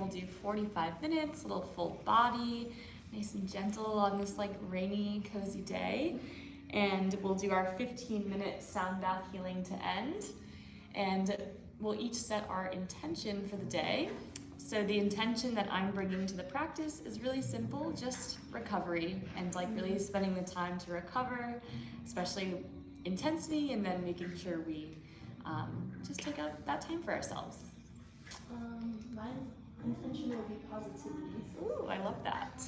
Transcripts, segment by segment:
we'll do 45 minutes, a little full body, nice and gentle on this like rainy, cozy day. And we'll do our 15-minute sound bath healing to end. And we'll each set our intention for the day. So the intention that I'm bringing to the practice is really simple, just recovery, and like really spending the time to recover, especially intensity, and then making sure we just take out that time for ourselves. My intention will be positivity. Ooh, I love that.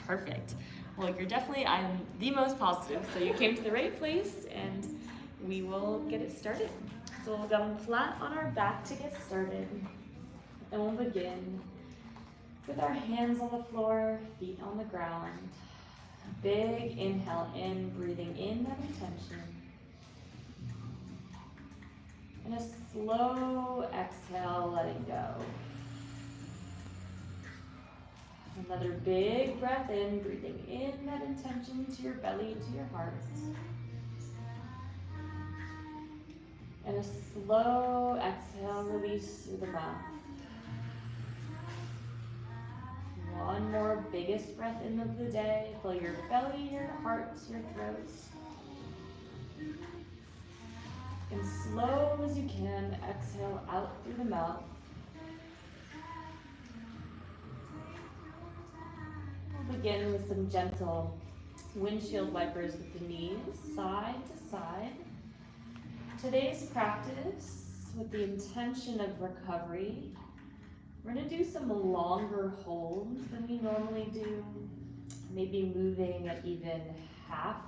Perfect. Well, I'm the most positive, so you came to the right place, and we will get it started. So we'll go flat on our back to get started, and we'll begin with our hands on the floor, feet on the ground. Big inhale in, breathing in that intention. And a slow exhale, letting go. Another big breath in, breathing in that intention to your belly, to your heart. And a slow exhale, release through the mouth. One more biggest breath in of the day. Fill your belly, your heart, your throat. And slow as you can, exhale out through the mouth. We'll begin with some gentle windshield wipers with the knees, side to side. Today's practice, with the intention of recovery, we're going to do some longer holds than we normally do, maybe moving at even half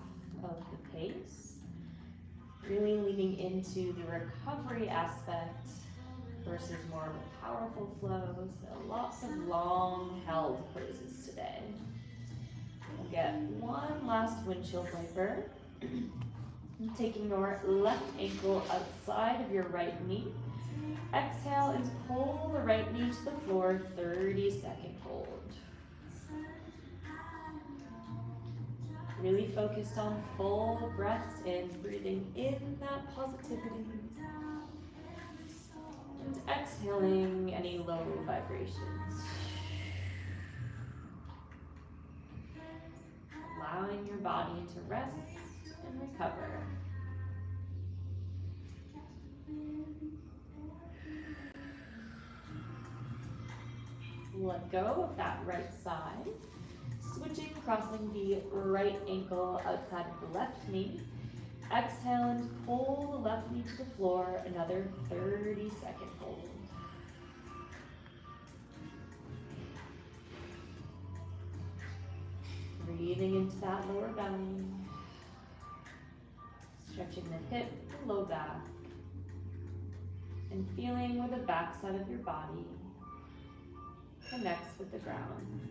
of the pace. Really leaning into the recovery aspect versus more of a powerful flow. So lots of long held poses today. We'll get one last windshield wiper. Taking your left ankle outside of your right knee. Exhale and pull the right knee to the floor, 30-second hold. Really focused on full breaths in, breathing in that positivity. And exhaling any low vibrations. Allowing your body to rest and recover. Let go of that right side. Switching, crossing the right ankle outside of the left knee. Exhale and pull the left knee to the floor, another 30-second hold. Breathing into that lower belly. Stretching the hip, the low back. And feeling where the back side of your body connects with the ground.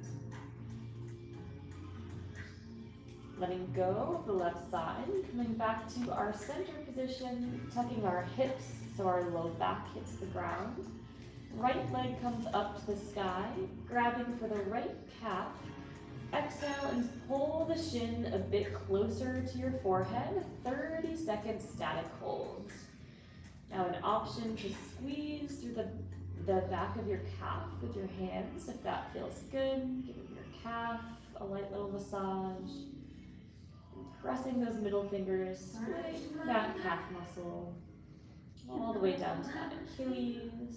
Letting go of the left side, coming back to our center position, tucking our hips so our low back hits the ground. Right leg comes up to the sky, grabbing for the right calf. Exhale and pull the shin a bit closer to your forehead, 30-second static hold. Now an option to squeeze through the back of your calf with your hands if that feels good. Giving your calf a light little massage. Pressing those middle fingers, splitting that calf muscle all the way down to that Achilles.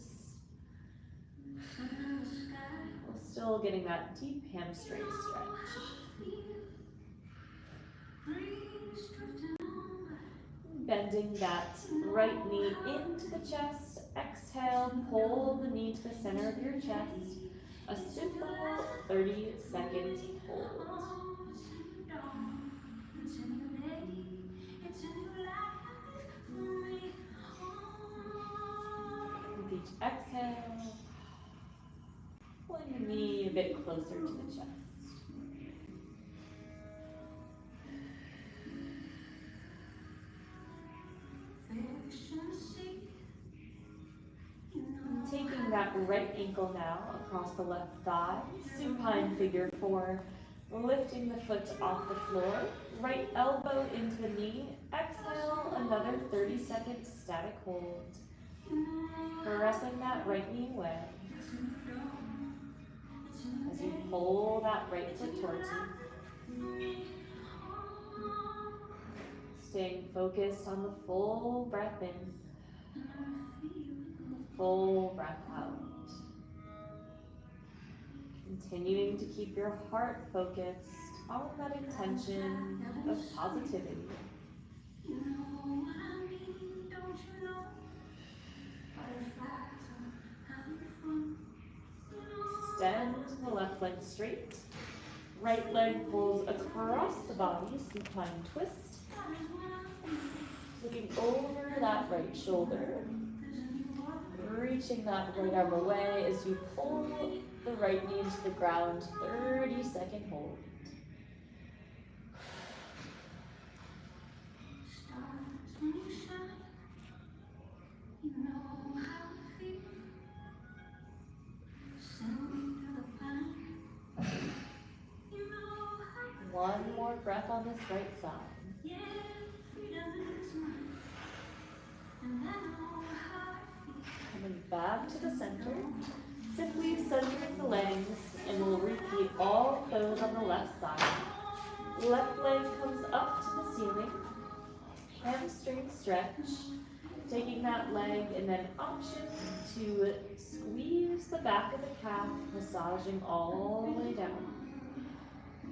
While still getting that deep hamstring stretch. Bending that right knee into the chest. Exhale, pull the knee to the center of your chest. A simple 30-second hold. With each exhale, pulling the knee a bit closer to the chest. Taking that right ankle now across the left thigh, supine figure 4, lifting the foot off the floor, right elbow into the knee, exhale, another 30-second static hold. Pressing that right knee away. pull that right foot towards you. Staying focused on the full breath in, the full breath out. Continuing to keep your heart focused on that intention of positivity. Extend the left leg straight. Right leg pulls across the body, supine twist. Looking over that right shoulder. Reaching that right arm away as you pull the right knee into the ground. 30-second hold. One more breath on this right side. Coming back to the center. Simply centering the legs, and we'll repeat all those on the left side. Left leg comes up to the ceiling. Hamstring stretch. Taking that leg and then option to squeeze the back of the calf, massaging all the way down.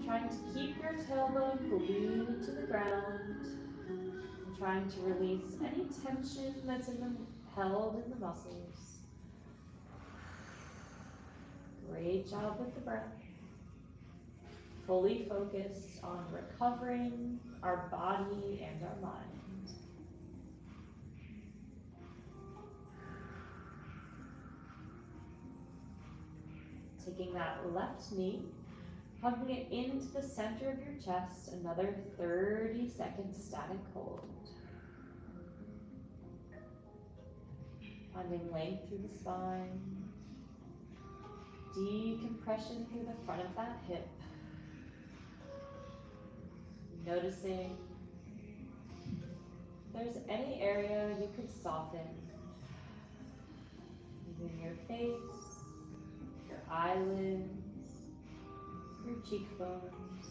Trying to keep your tailbone glued to the ground. And trying to release any tension that's held in the muscles. Great job with the breath. Fully focused on recovering our body and our mind. Taking that left knee, hugging it into the center of your chest, another 30-second static hold. Finding length through the spine, decompression through the front of that hip. Noticing if there's any area you could soften, even your face, your eyelids, your cheekbones,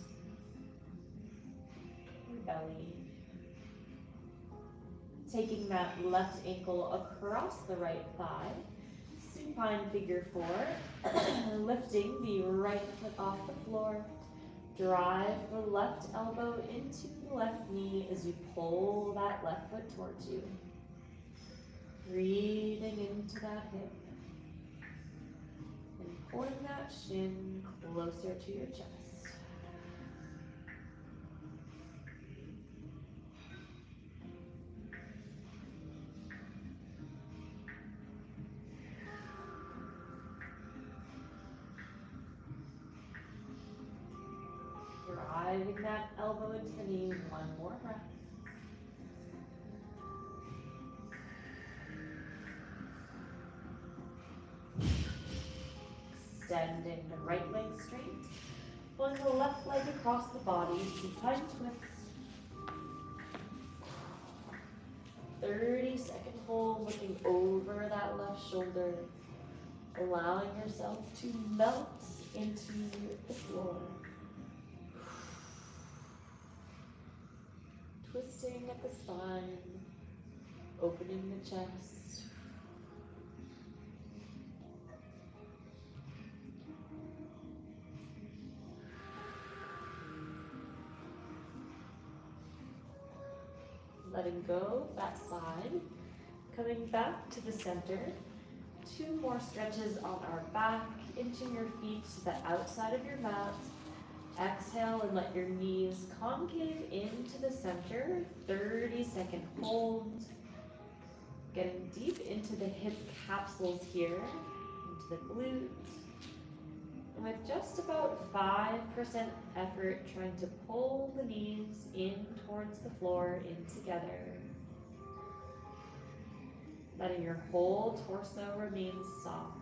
your belly. Taking that left ankle across the right thigh, supine figure four, lifting the right foot off the floor. Drive the left elbow into the left knee as you pull that left foot towards you. Breathing into that hip. And pulling that shin closer to your chest. Driving that elbow into the knee, one more breath. Extending the right leg straight. Pulling the left leg across the body, supine twist. 30-second hold, looking over that left shoulder. Allowing yourself to melt into the floor. Twisting at the spine, opening the chest. Letting go, that side. Coming back to the center. 2 more stretches on our back, inching your feet to the outside of your mat. Exhale and let your knees concave into the center. 30-second hold. Getting deep into the hip capsules here, into the glutes. And with just about 5% effort, trying to pull the knees in towards the floor, in together. Letting your whole torso remain soft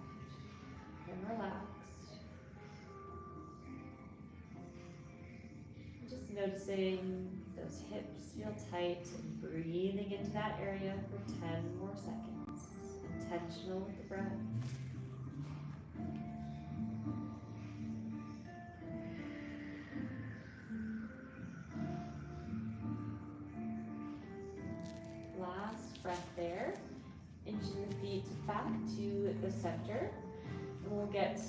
and relaxed. Just noticing those hips feel tight and breathing into that area for 10 more seconds. Intentional with the breath. breath there. Inching the feet back to the center. And we'll get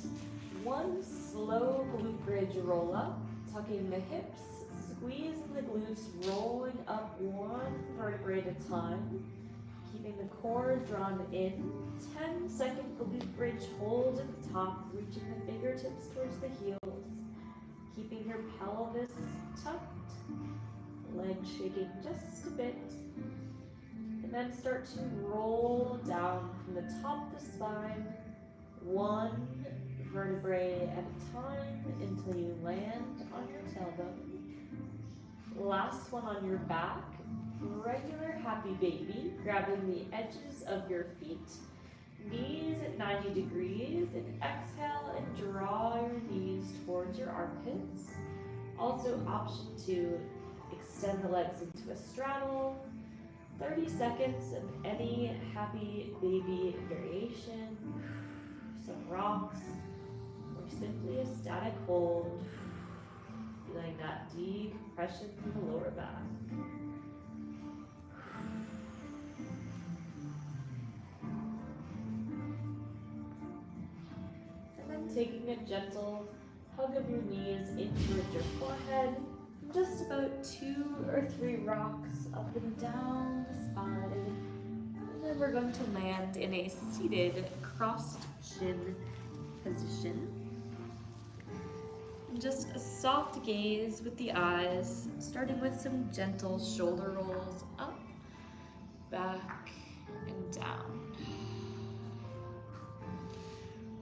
one slow glute bridge roll up, tucking the hips, squeezing the glutes, rolling up one vertebrae at a time. Keeping the core drawn in. 10-second glute bridge hold at the top, reaching the fingertips towards the heels. Keeping your pelvis tucked, legs shaking just a bit. And then start to roll down from the top of the spine, one vertebrae at a time until you land on your tailbone. Last one on your back, regular happy baby, grabbing the edges of your feet, knees at 90 degrees, and exhale and draw your knees towards your armpits. Also option to extend the legs into a straddle. 30 seconds of any happy baby variation, some rocks, or simply a static hold, feeling that decompression from the lower back. And then taking a gentle hug of your knees in towards your forehead, just about 2 or 3 rocks up and down the spine. And then we're going to land in a seated crossed shin position. And just a soft gaze with the eyes, starting with some gentle shoulder rolls up, back, and down.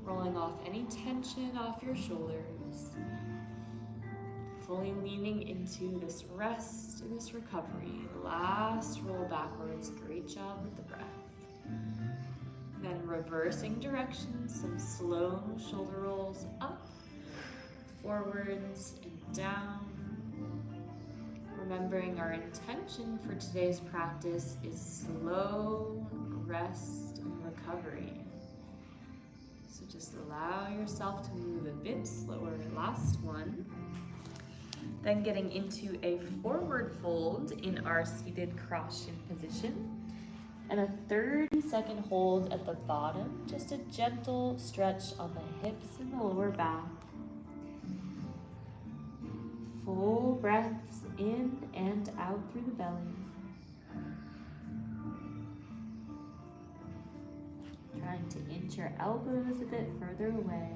Rolling off any tension off your shoulders. Fully leaning into this rest and this recovery. Last roll backwards. Great job with the breath. Then reversing directions, some slow shoulder rolls up, forwards, and down. Remembering our intention for today's practice is slow rest and recovery. So just allow yourself to move a bit slower. Last one. Then getting into a forward fold in our seated cross shin position. And a 30-second hold at the bottom. Just a gentle stretch on the hips and the lower back. Full breaths in and out through the belly. Trying to inch your elbows a bit further away.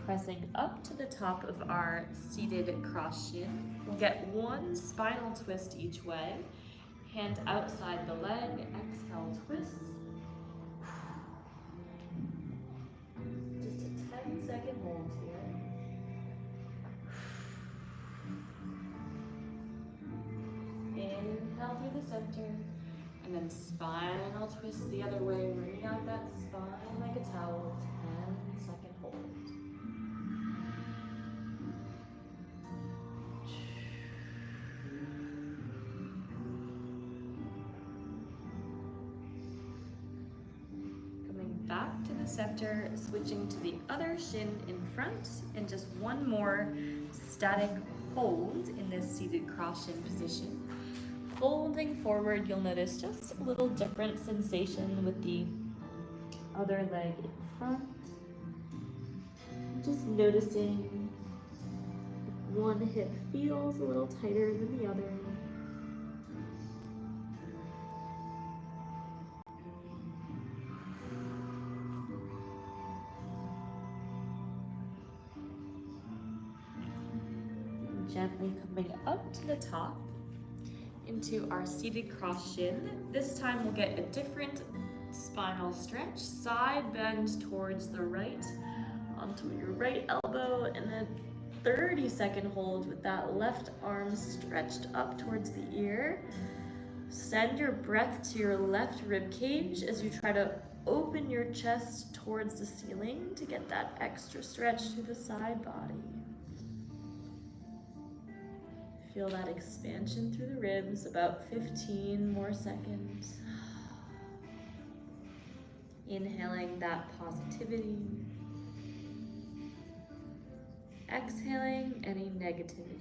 Pressing up to the top of our seated cross shin. We'll get one spinal twist each way. Hand outside the leg, exhale, twist. Just a 10-second hold here. Inhale through the center, and then spinal twist the other way, bringing out that spine like a towel. 10-second hold. Back to the center, switching to the other shin in front, and just one more static hold in this seated cross shin position. Folding forward, you'll notice just a little different sensation with the other leg in front. Just noticing if one hip feels a little tighter than the other. Gently coming up to the top into our seated cross shin. This time we'll get a different spinal stretch. Side bend towards the right, onto your right elbow, and then 30-second hold with that left arm stretched up towards the ear. Send your breath to your left rib cage as you try to open your chest towards the ceiling to get that extra stretch through the side body. Feel that expansion through the ribs, about 15 more seconds. Inhaling that positivity. Exhaling any negativity.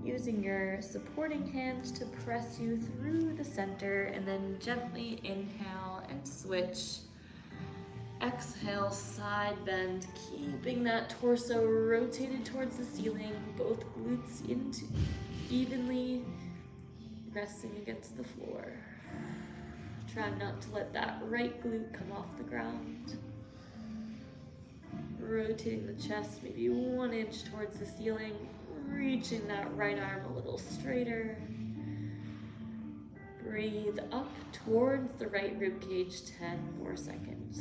Using your supporting hand to press you through the center, and then gently inhale and switch. Exhale, side bend, keeping that torso rotated towards the ceiling, both glutes into evenly resting against the floor. Try not to let that right glute come off the ground. Rotating the chest maybe 1 inch towards the ceiling, reaching that right arm a little straighter. Breathe up towards the right rib cage, 10 more seconds.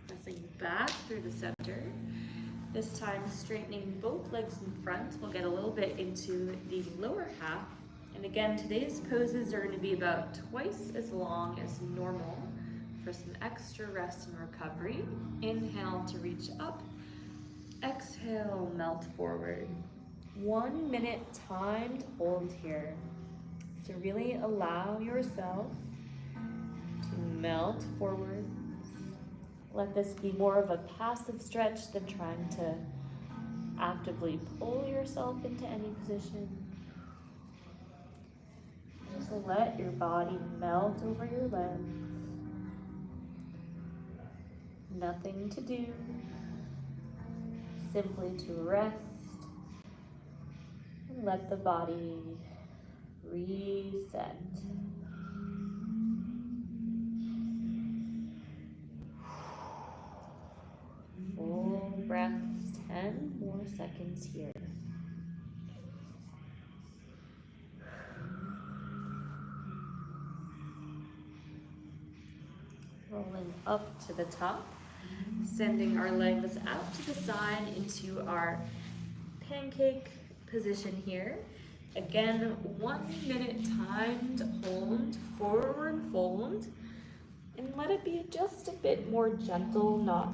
Pressing back through the center. This time straightening both legs in front. We'll get a little bit into the lower half. And again, today's poses are going to be about twice as long as normal for some extra rest and recovery. Inhale to reach up. Exhale, melt forward. 1 minute timed hold here. So really allow yourself to melt forward. Let this be more of a passive stretch than trying to actively pull yourself into any position. Just let your body melt over your legs. Nothing to do, simply to rest and let the body reset. Full breaths, 10 more seconds here. Rolling up to the top, sending our legs out to the side into our pancake position here. Again, 1 minute timed hold, forward fold, and let it be just a bit more gentle, not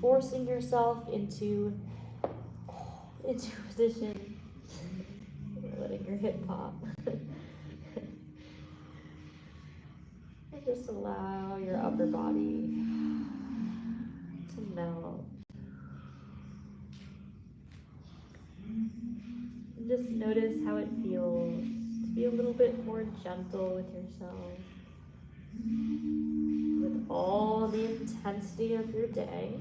forcing yourself into position, letting your hip pop. And just allow your upper body to melt. And just notice how it feels to be a little bit more gentle with yourself. With all the intensity of your day,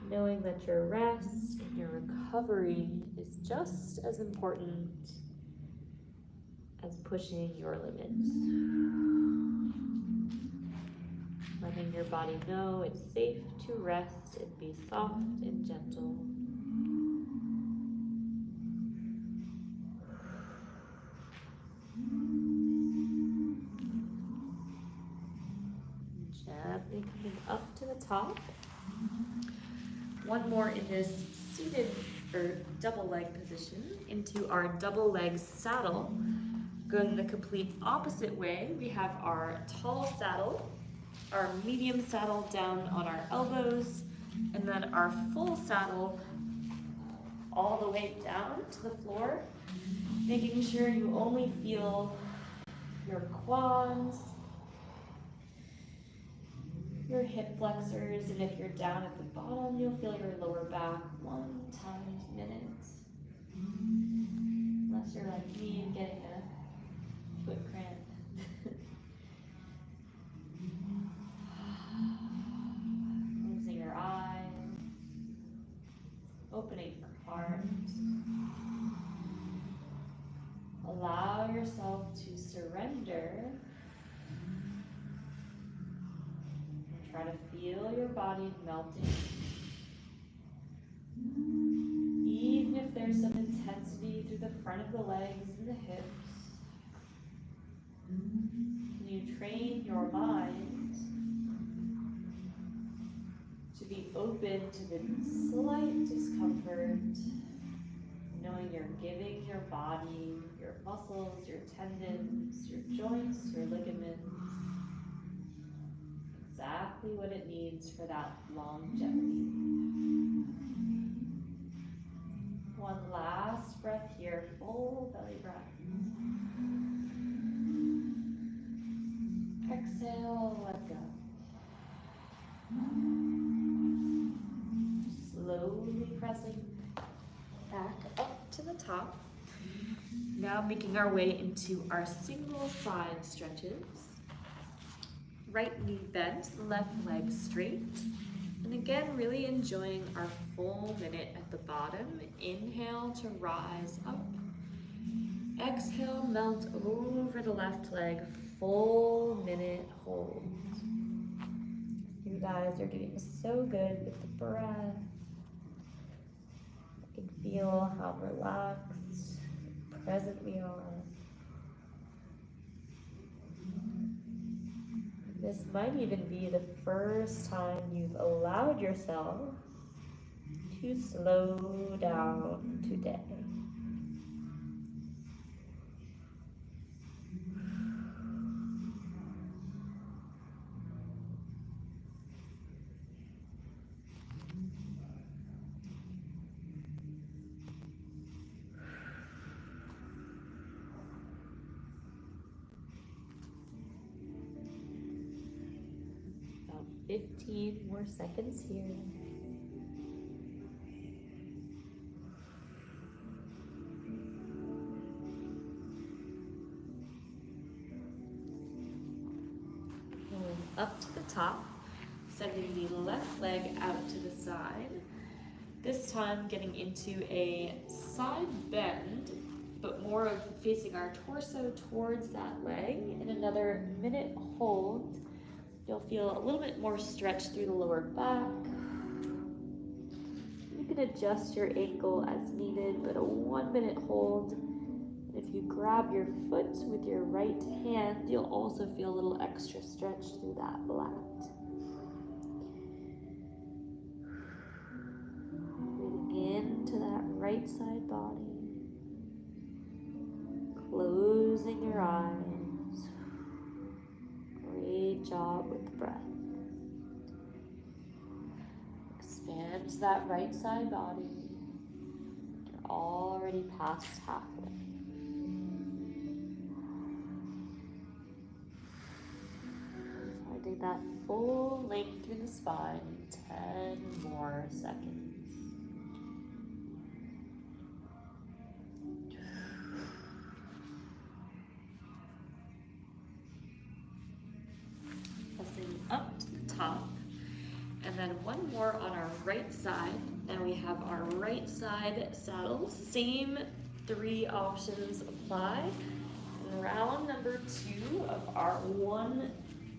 knowing that your rest and your recovery is just as important as pushing your limits. Letting your body know it's safe to rest and be soft and gentle. Gently coming up to the top. One more in this seated or double leg position into our double leg saddle. Going the complete opposite way, we have our tall saddle, our medium saddle down on our elbows, and then our full saddle all the way down to the floor, making sure you only feel your quads, your hip flexors, and if you're down at the bottom, you'll feel your lower back 1 times minute. Unless you're like me and getting a foot cramp. Closing your eyes, opening your heart. Allow yourself to surrender. Try to feel your body melting. Even if there's some intensity through the front of the legs and the hips, can you train your mind to be open to the slight discomfort, knowing you're giving your body, your muscles, your tendons, your joints, your ligaments, exactly what it needs for that longevity. One last breath here, full belly breath. Exhale, let go. Slowly pressing back up to the top. Now making our way into our single side stretches. Right knee bent, left leg straight. And again, really enjoying our full minute at the bottom. Inhale to rise up. Exhale, melt over the left leg, full minute hold. You guys are doing so good with the breath. You can feel how relaxed, present we are. This might even be the first time you've allowed yourself to slow down today. About 15 more seconds here. Up to the top, sending the left leg out to the side. This time getting into a side bend, but more of facing our torso towards that leg. In another minute hold, you'll feel a little bit more stretch through the lower back. You can adjust your ankle as needed, but a 1 minute hold. If you grab your foot with your right hand, you'll also feel a little extra stretch through that lat. Breathing into that right side body. Closing your eyes. Great job with the breath. Expand that right side body. You're already past halfway. Finding that full length through the spine, 10 more seconds. Pressing up to the top, and then one more on our right side. Now we have our right side saddle. Same 3 options apply. And round number 2 of our 1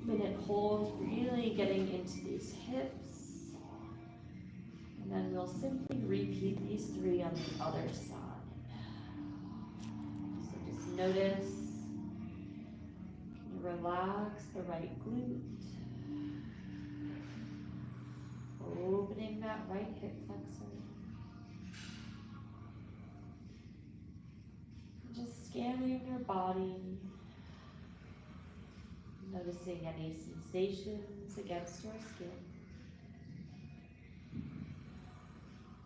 minute hold, really getting into these hips. And then we'll simply repeat these 3 on the other side. So just notice, can you relax the right glute? Opening that right hip flexor. Just scanning your body. Noticing any sensations against your skin.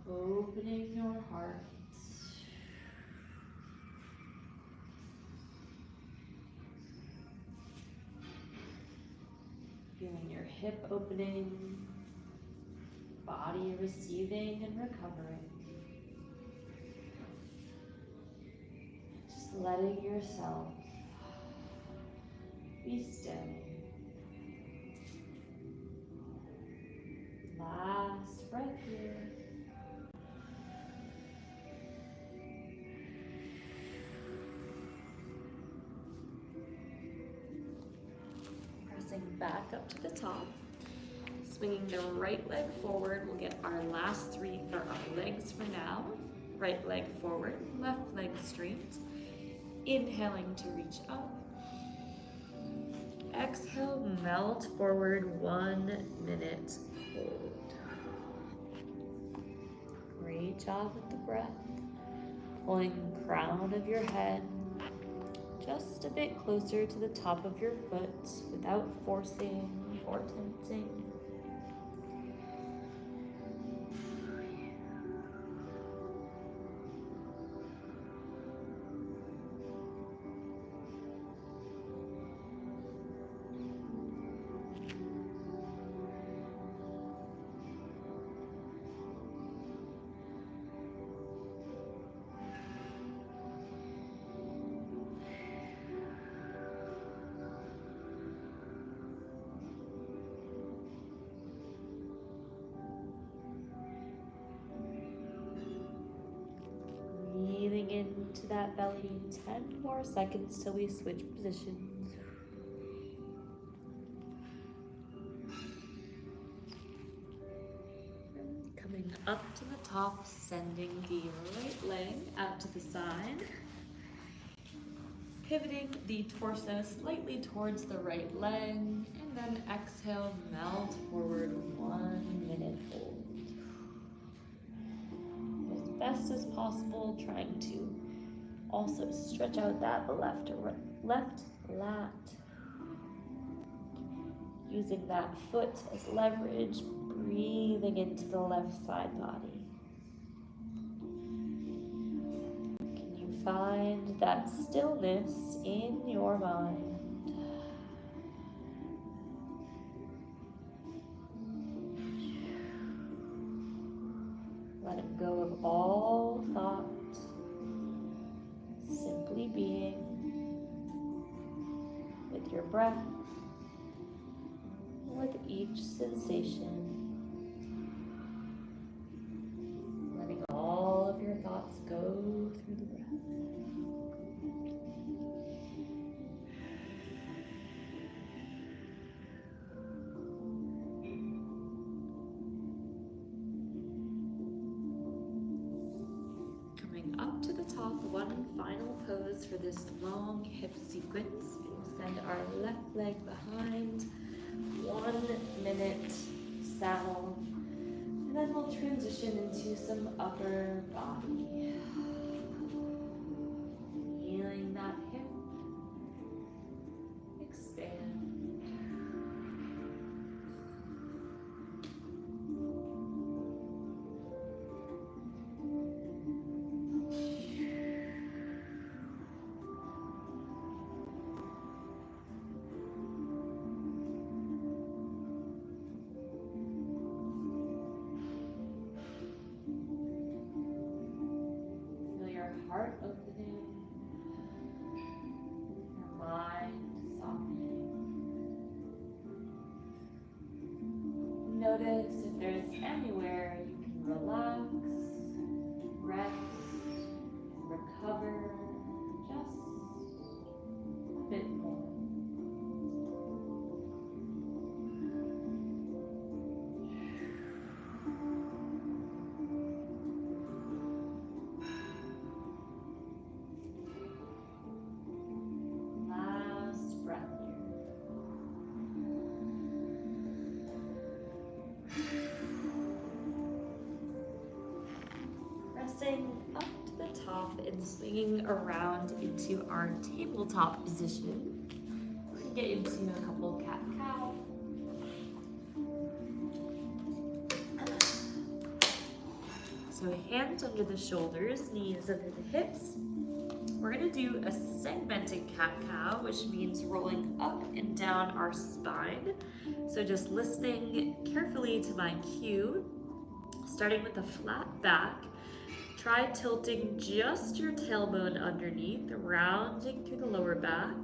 Opening your heart. Feeling your hip opening, body receiving and recovering. Just letting yourself be still. Last breath here. Pressing back up to the top. Swinging the right leg forward. We'll get our last 3 for our legs for now. Right leg forward, left leg straight. Inhaling to reach up. Exhale, melt forward, 1 minute hold. Great job with the breath. Pulling the crown of your head just a bit closer to the top of your foot without forcing or tensing. into that belly. 10 more seconds till we switch positions. Coming up to the top, sending the right leg out to the side. Pivoting the torso slightly towards the right leg, and then exhale, melt forward, 1 minute hold. As best as possible, trying to also stretch out that left lat. Using that foot as leverage, breathing into the left side body. Can you find that stillness in your mind? Letting go of all thought, simply being with your breath, with each sensation, letting all of your thoughts go through the breath. Coming up to the top, one final pose for this long hip sequence. We'll send our left leg behind. 1 minute saddle, and then we'll transition into some upper body. Healing that hip, expand. Heart opening, your mind softening. Notice if there's anywhere you can relax, rest, recover just a bit more. Up to the top and swinging around into our tabletop position. We're going to get into a couple cat-cow. So hands under the shoulders, knees under the hips. We're going to do a segmented cat-cow, which means rolling up and down our spine. So just listening carefully to my cue, starting with a flat back. Try tilting just your tailbone underneath, rounding through the lower back,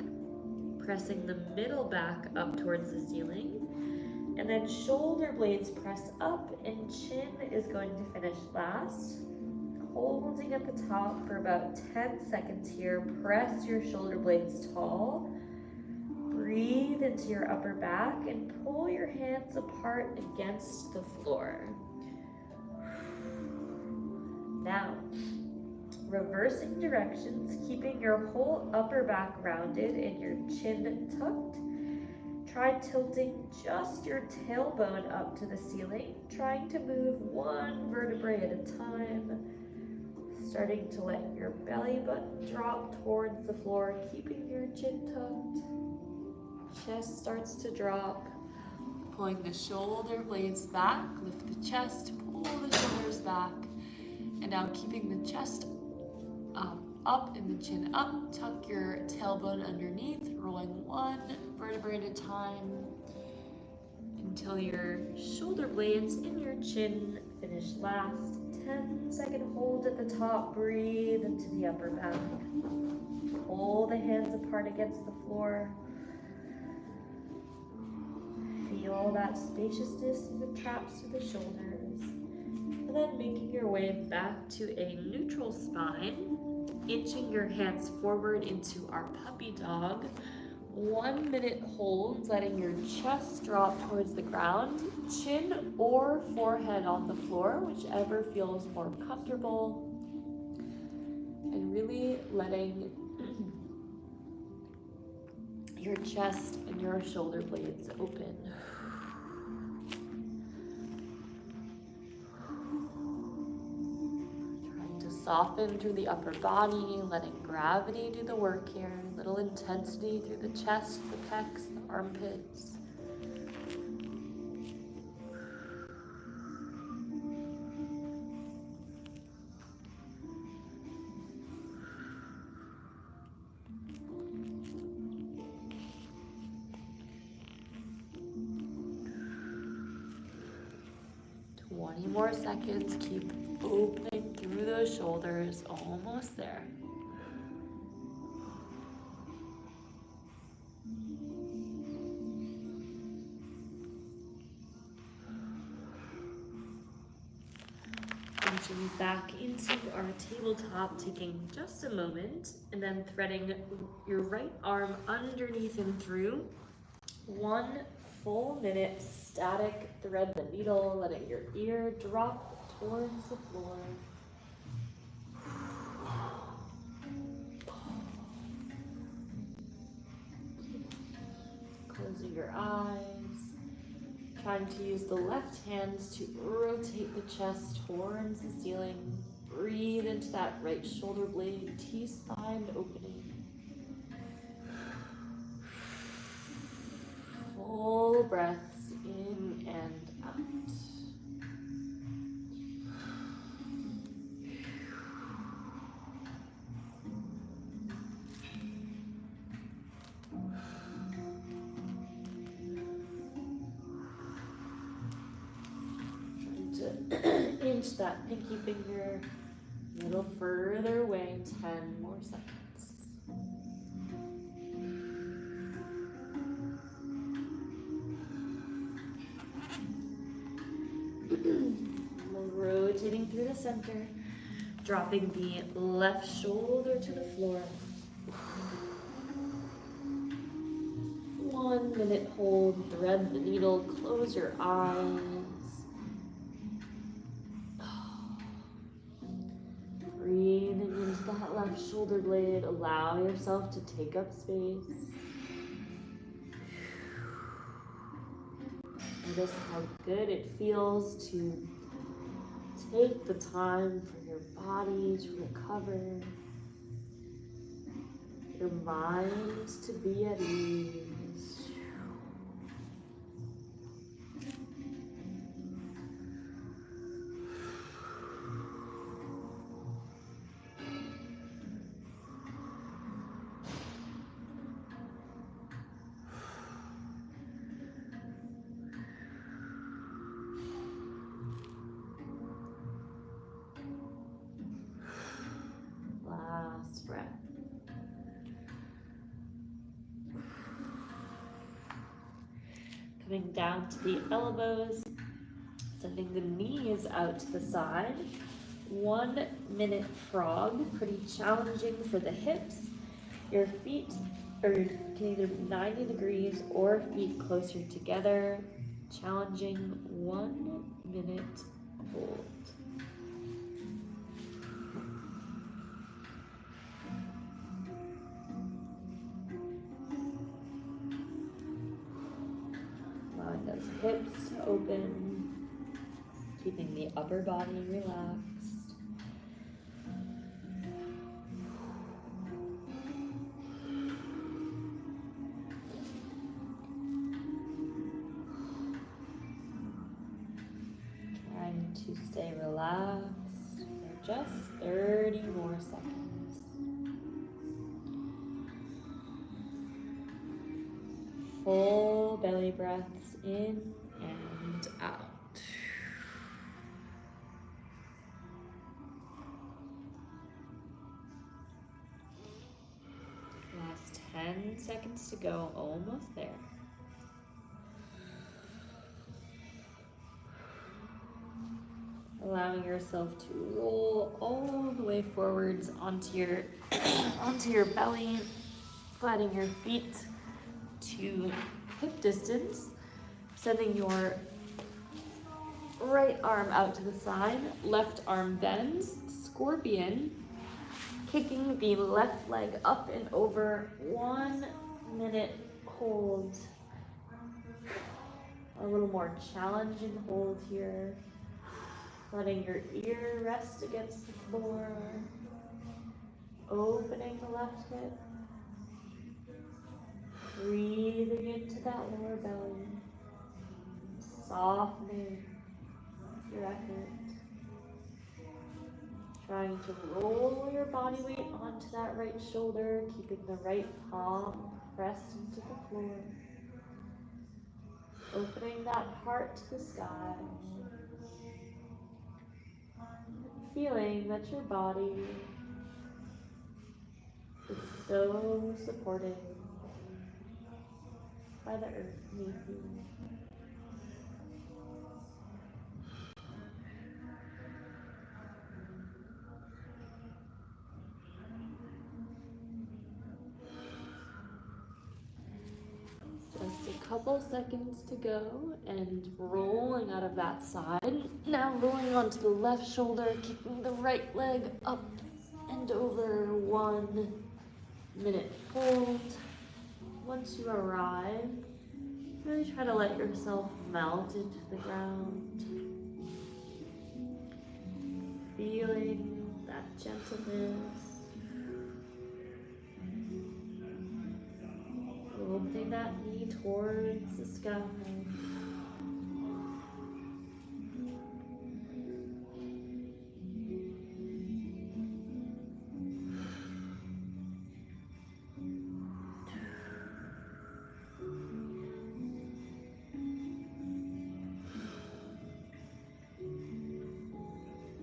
pressing the middle back up towards the ceiling, and then shoulder blades press up and chin is going to finish last. Holding at the top for about 10 seconds here, press your shoulder blades tall, breathe into your upper back and pull your hands apart against the floor. Now, reversing directions, keeping your whole upper back rounded and your chin tucked. Try tilting just your tailbone up to the ceiling, trying to move one vertebrae at a time. Starting to let your belly button drop towards the floor, keeping your chin tucked. Chest starts to drop. Pulling the shoulder blades back, lift the chest, pull the shoulders back. And now keeping the chest up and the chin up, tuck your tailbone underneath, rolling one vertebrae at a time until your shoulder blades and your chin finish last. 10-second hold at the top, breathe into the upper back. Pull the hands apart against the floor. Feel that spaciousness in the traps through the shoulders. And then making your way back to a neutral spine. Inching your hands forward into our puppy dog. 1 minute holds, letting your chest drop towards the ground, chin or forehead on the floor, whichever feels more comfortable. And really letting your chest and your shoulder blades open. Trying to soften through the upper body, letting gravity do the work here. Little intensity through the chest, the pecs, the armpits. More seconds. Keep opening through those shoulders. Almost there. Inching back into our tabletop, taking just a moment, and then threading your right arm underneath and through. 1 full minute static. Thread the needle, letting your ear drop towards the floor. Closing your eyes. Trying to use the left hand to rotate the chest towards the ceiling. Breathe into that right shoulder blade, T-spine opening. Full breaths in and out. Trying to inch that pinky finger a little further away. 10 more seconds. Rotating through the center, dropping the left shoulder to the floor. 1 minute hold, thread the needle, close your eyes. Breathing into that left shoulder blade, allow yourself to take up space. Notice how good it feels to take the time for your body to recover, your mind to be at ease. Last breath. Coming down to the elbows, sending the knees out to the side. 1 minute frog, pretty challenging for the hips. Your feet can either be 90 degrees or feet closer together. Challenging. 1 minute hold. Allowing those hips to open, keeping the upper body relaxed. Trying to stay relaxed for just 30 more seconds. Full belly breaths in and out. Last 10 seconds to go, almost there. Allow allowing yourself to roll all the way forwards onto your onto your belly, sliding your feet to hip distance, sending your right arm out to the side, left arm bends, scorpion, kicking the left leg up and over, 1 minute hold. A little more challenging hold here. Letting your ear rest against the floor. Opening the left hip. Breathing into that lower belly. Softening your effort. Trying to roll your body weight onto that right shoulder, keeping the right palm pressed into the floor. Opening that heart to the sky. Feeling that your body is so supported by the earth beneath you. Just a couple seconds to go and rolling out of that side. Now rolling onto the left shoulder, kicking the right leg up and over, 1 minute hold. Once you arrive, really try to let yourself melt into the ground. Feeling that gentleness. Opening that knee towards the sky.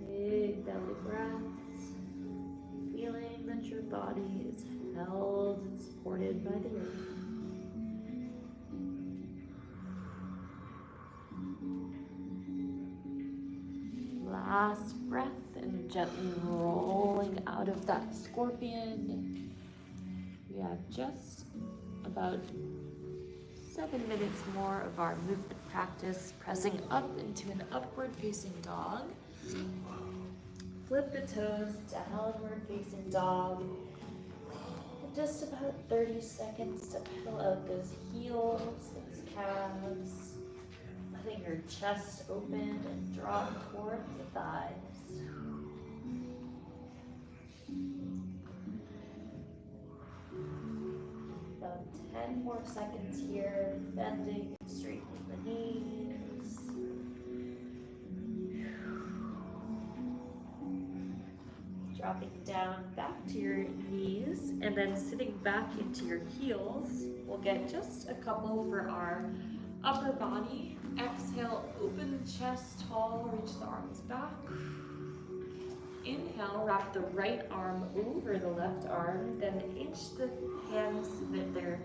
Big belly breaths. Feeling that your body is held and supported by the earth. Last breath and gently rolling out of that scorpion. We have just about 7 minutes more of our movement practice, pressing up into an upward facing dog. Flip the toes, downward facing dog. And just about 30 seconds to pedal out those heels, those calves. Letting your chest open and drop towards the thighs. About 10 more seconds here, bending, straightening the knees. Dropping down back to your knees and then sitting back into your heels. We'll get just a couple for our upper body. Exhale, open the chest tall, reach the arms back. Inhale, wrap the right arm over the left arm, then inch the hands so that they're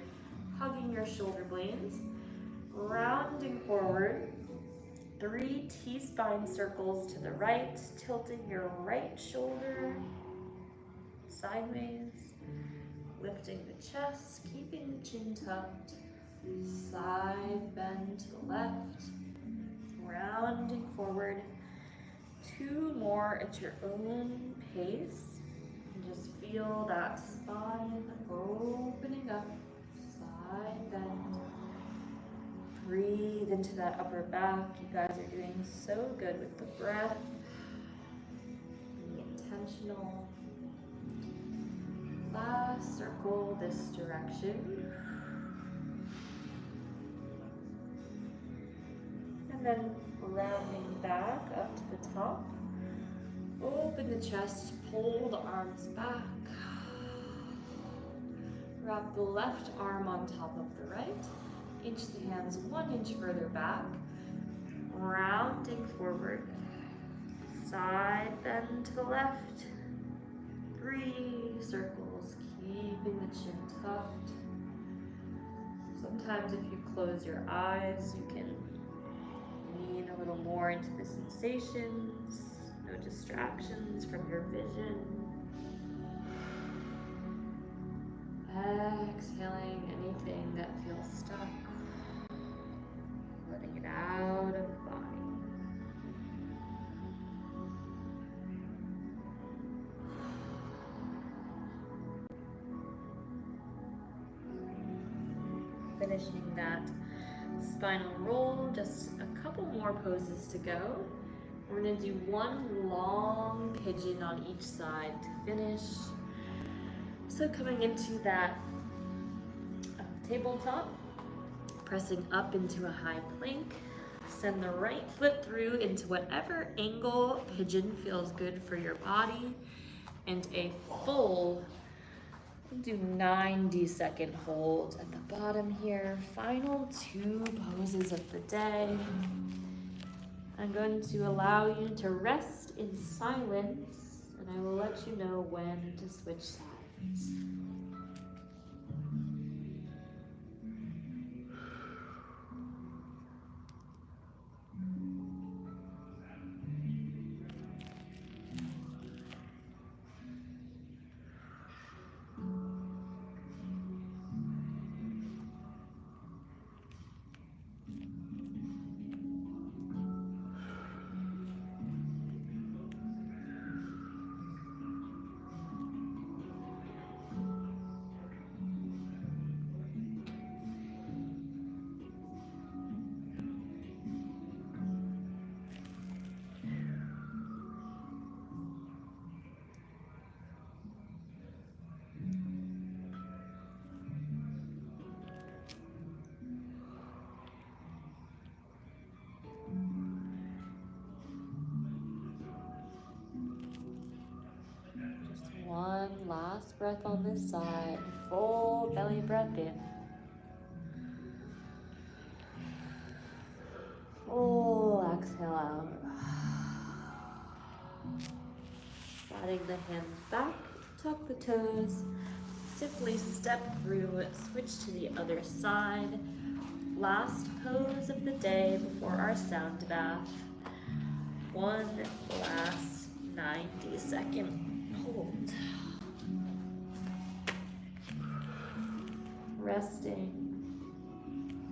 hugging your shoulder blades. Rounding forward, 3 T-spine circles to the right, tilting your right shoulder sideways, lifting the chest, keeping the chin tucked. Side bend to the left, rounding forward, 2 more at your own pace, and just feel that spine opening up, side bend. Breathe into that upper back. You guys are doing so good with the breath. Be intentional. Last circle this direction. And then rounding back up to the top. Open the chest, pull the arms back. Wrap the left arm on top of the right. Inch the hands 1 inch further back. Rounding forward. Side bend to the left. 3 circles, keeping the chin tucked. Sometimes if you close your eyes, you can lean a little more into the sensations. No distractions from your vision. Exhaling anything that feels stuck. Letting it out of the body. Finishing that spinal roll, just a couple more poses to go. We're gonna do one long pigeon on each side to finish. So coming into that tabletop, pressing up into a high plank, send the right foot through into whatever angle pigeon feels good for your body, and a full, we'll do 90-second hold at the bottom here. Final 2 poses of the day. I'm going to allow you to rest in silence, and I will let you know when to switch sides. One last breath on this side. Full belly breath in. Full exhale out. Sliding the hands back, tuck the toes. Simply step through, switch to the other side. Last pose of the day before our sound bath. One last 90-second hold. Resting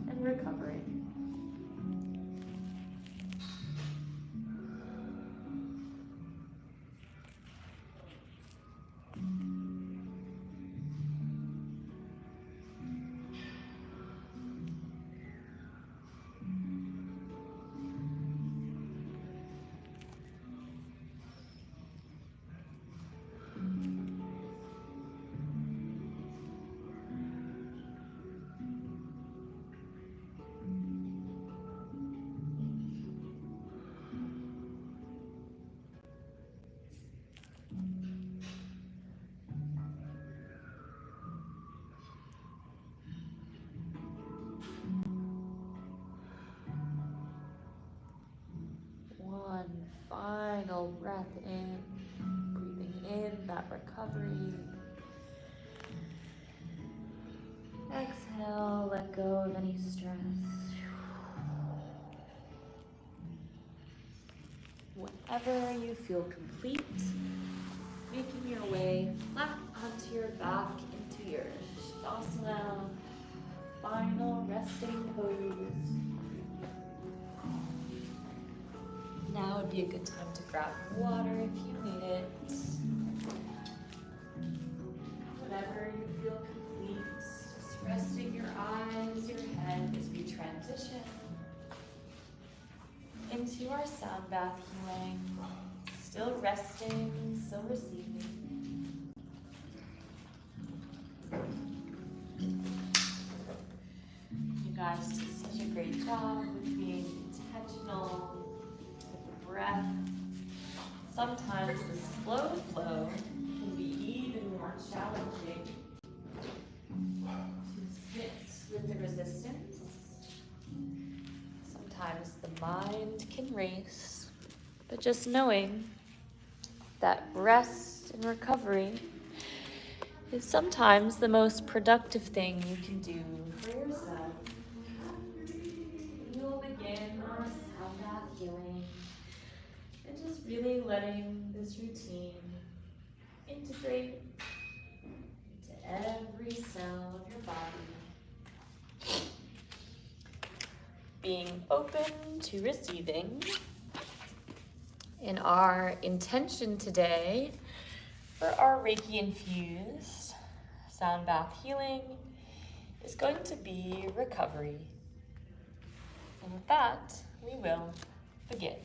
and recovering. One final breath in, breathing in that recovery. Exhale, let go of any stress. Whenever you feel complete, making your way flat onto your back into your Shavasana, final resting pose. Now would be a good time to grab water if you need it. Whenever you feel complete, just resting your eyes, your head as we transition into our sound bath healing. Still resting, still receiving. You guys did such a great job with being intentional with the breath. Sometimes the slow flow can be even more challenging to sit with the resistance. Sometimes the mind can race, but just knowing that rest and recovery is sometimes the most productive thing you can do for yourself. We will begin our sound bath healing and just really letting this routine integrate into every cell of your body. Being open to receiving. And our intention today for our Reiki infused sound bath healing is going to be recovery. And with that, we will begin.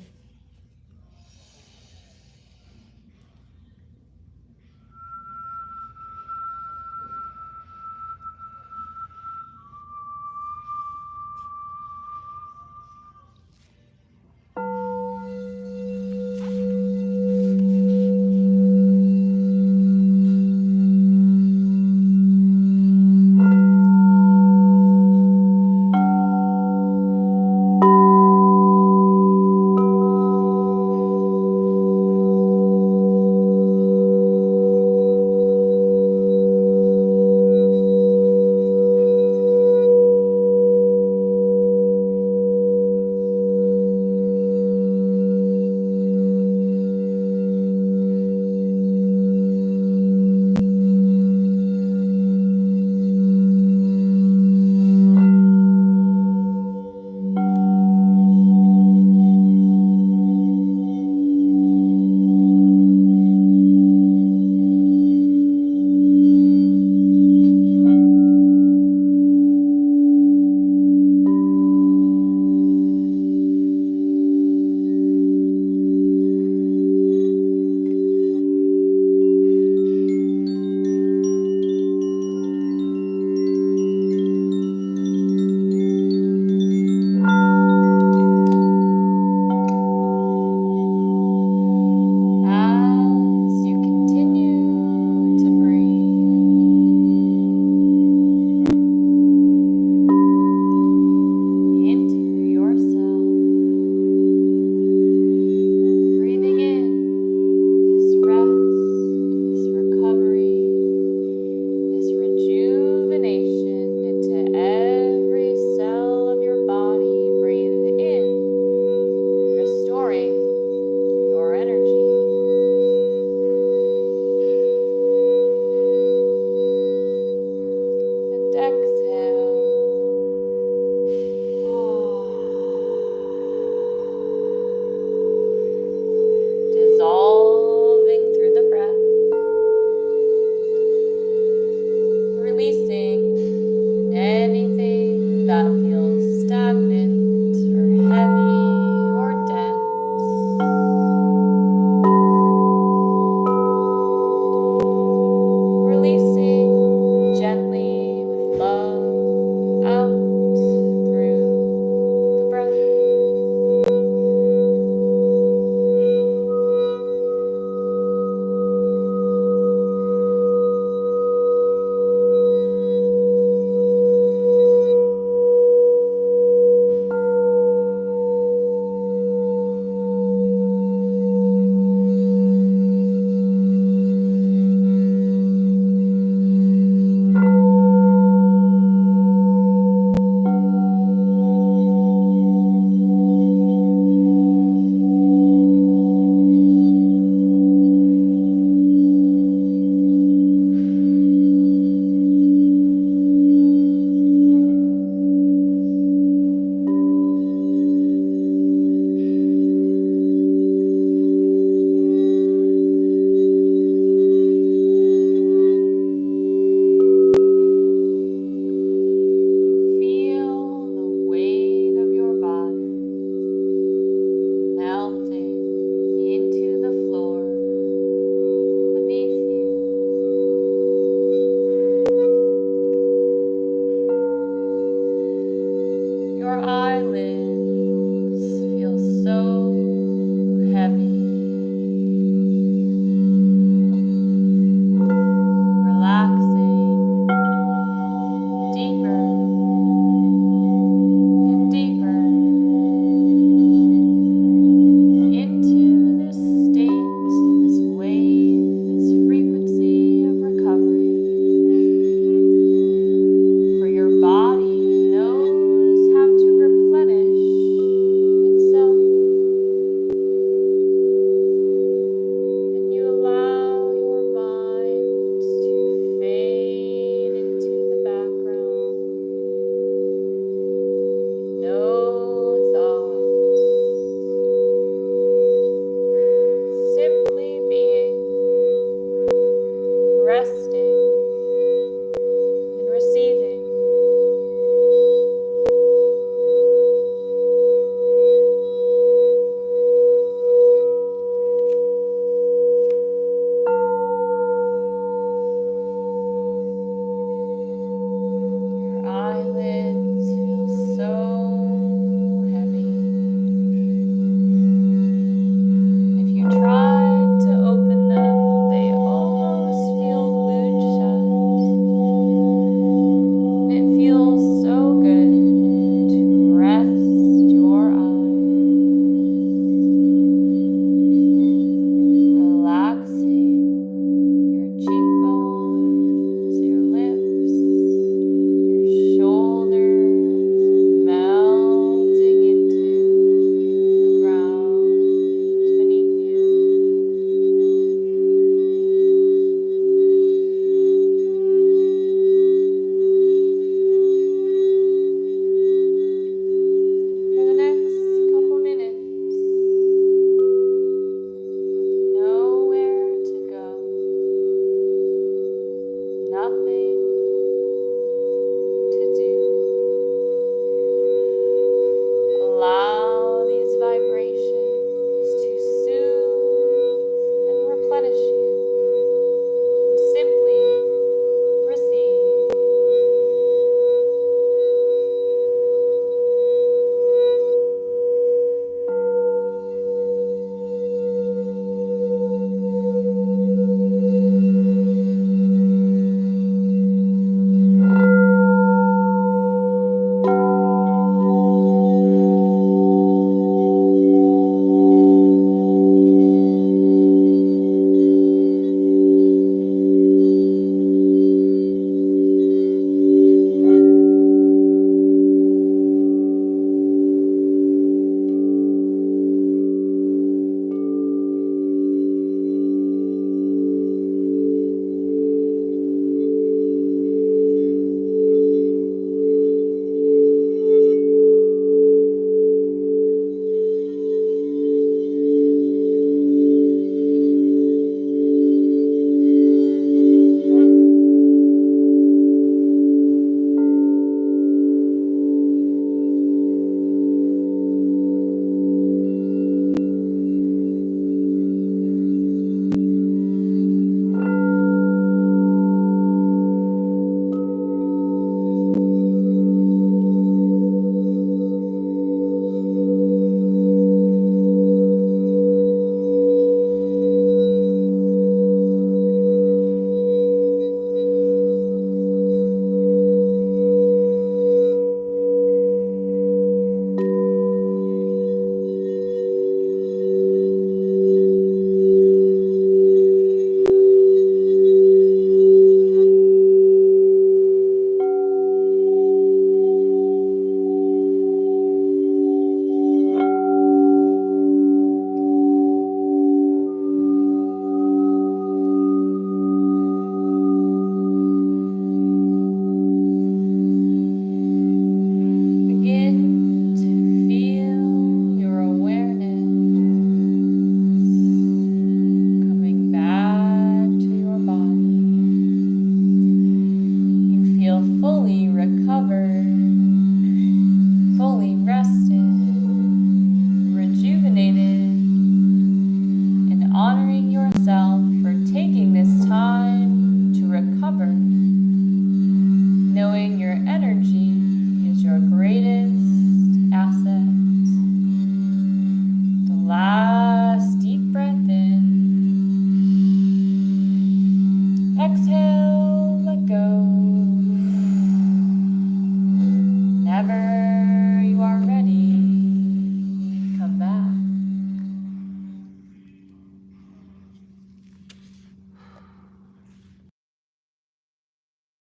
Your eyelids